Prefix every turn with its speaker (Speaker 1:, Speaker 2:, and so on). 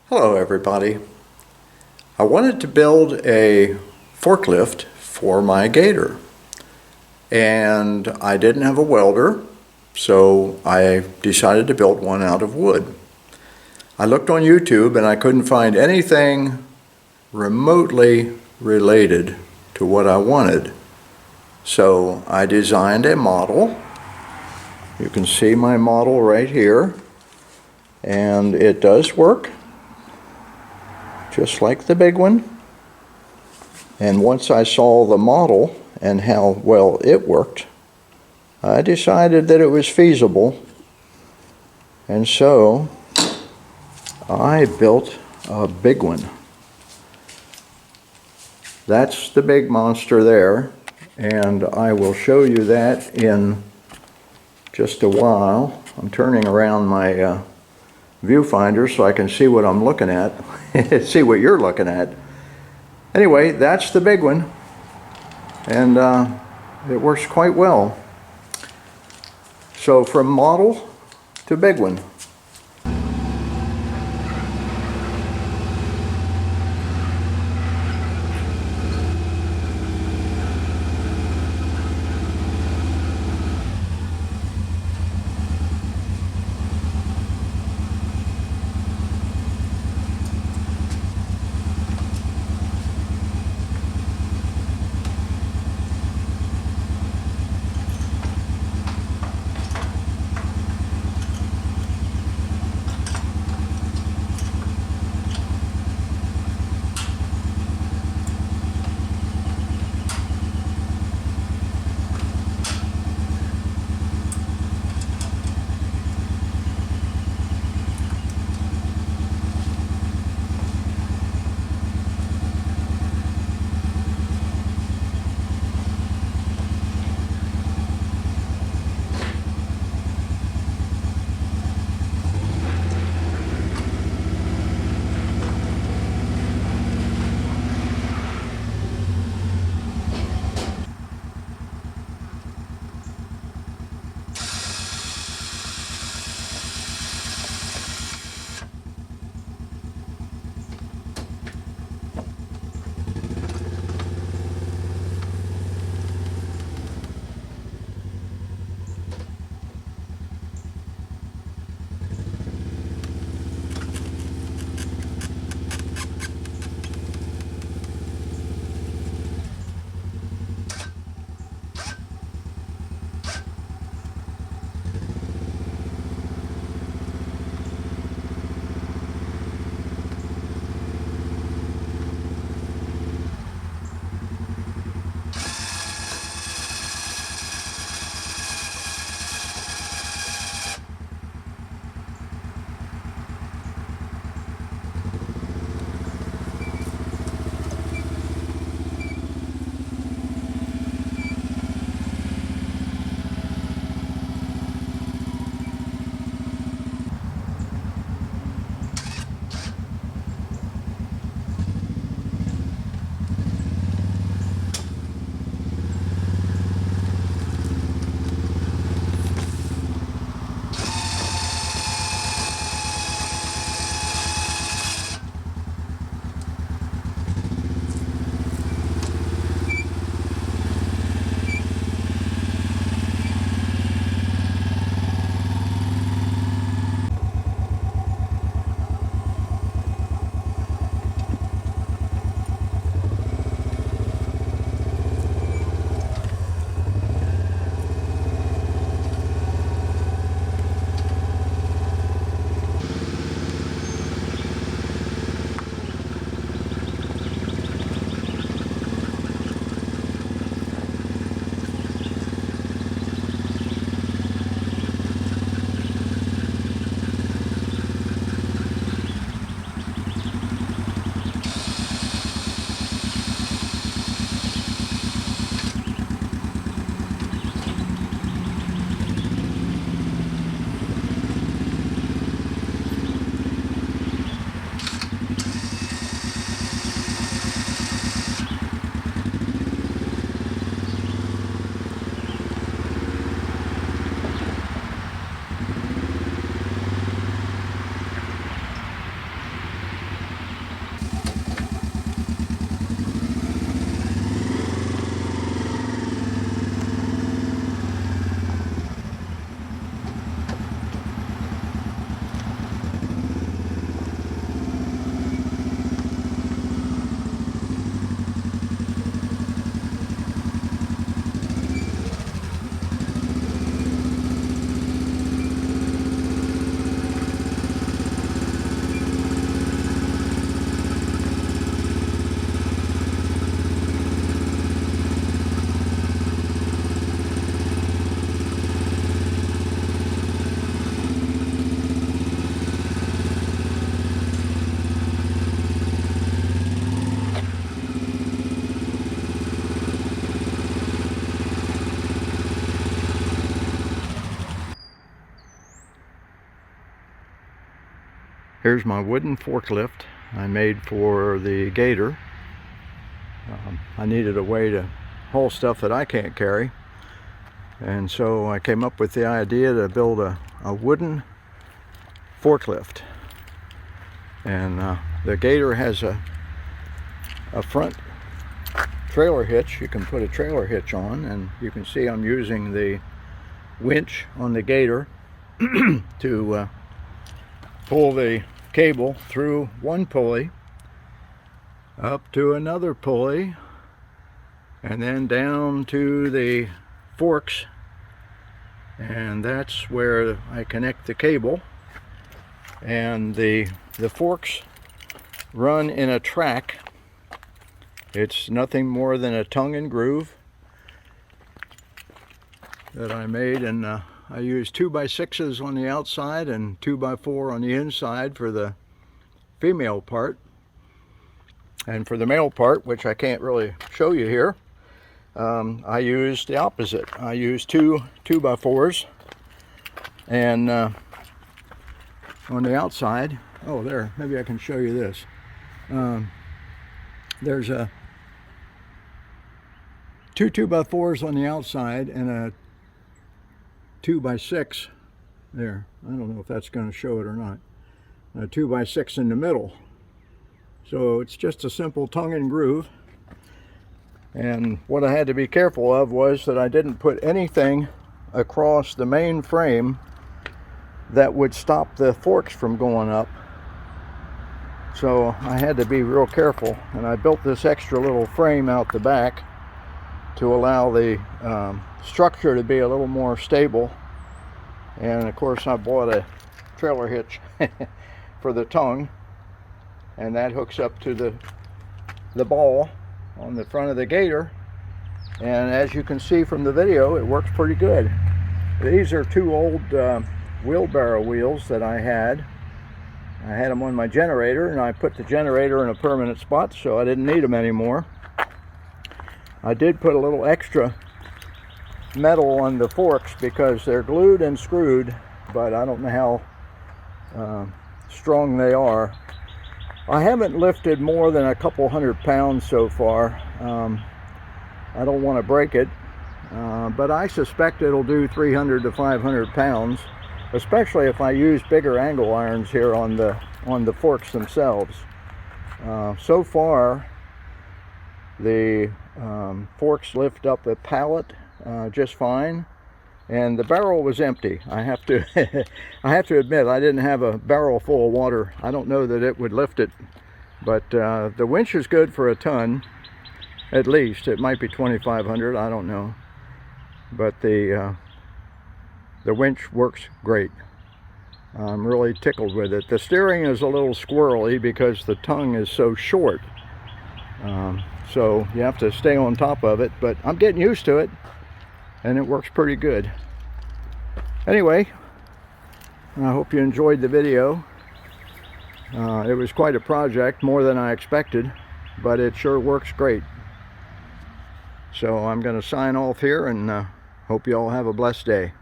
Speaker 1: Hello everybody. I wanted to build a forklift for my Gator, and I didn't have a welder, so I decided to build one out of wood. I looked on YouTube and I couldn't find anything remotely related to what I wanted, so I designed a model. You can see my model right here, and it does work just like the big one. And once I saw the model and how well it worked, I decided that it was feasible, and so I built a big one. That's the big monster there, and I will show you that in just a while. I'm turning around my viewfinder so I can see what I'm looking at, see what you're looking at. Anyway, that's the big one, and it works quite well. So from model to big one. Here's my wooden forklift I made for the Gator. I needed a way to haul stuff that I can't carry, and so I came up with the idea to build a wooden forklift. And the Gator has a front trailer hitch. You can put a trailer hitch on, and you can see I'm using the winch on the Gator to pull the cable through one pulley up to another pulley and then down to the forks, and that's where I connect the cable. And the forks run in a track. It's nothing more than a tongue and groove that I made, and I used 2x6s on the outside and 2x4 on the inside for the female part. And for the male part, which I can't really show you here, I used the opposite. I used two 2x4s, and on the outside, oh there, maybe I can show you this. There's a two 2x4s on the outside and a 2x6 there. I don't know if that's going to show it or not. A 2x6 in the middle. So it's just a simple tongue and groove. And what I had to be careful of was that I didn't put anything across the main frame that would stop the forks from going up. So I had to be real careful, and I built this extra little frame out the back to allow the structure to be a little more stable. And of course I bought a trailer hitch for the tongue, and that hooks up to the ball on the front of the Gator. And as you can see from the video, it works pretty good. These are two old wheelbarrow wheels that I had. I had them on my generator, and I put the generator in a permanent spot, so I didn't need them anymore. I did put a little extra metal on the forks because they're glued and screwed, but I don't know how strong they are. I haven't lifted more than a couple 100 pounds so far. I don't want to break it, but I suspect it'll do 300 to 500 pounds, especially if I use bigger angle irons here on the forks themselves. So far, the forks lift up a pallet just fine, and the barrel was empty. I have to I have to admit, I didn't have a barrel full of water. I don't know that it would lift it, but the winch is good for a ton at least. It might be 2,500, I don't know, but the winch works great. I'm really tickled with it. The steering is a little squirrely because the tongue is so short, so you have to stay on top of it, but I'm getting used to it, and it works pretty good. Anyway, I hope you enjoyed the video. It was quite a project, more than I expected, but it sure works great. So I'm going to sign off here, and hope you all have a blessed day.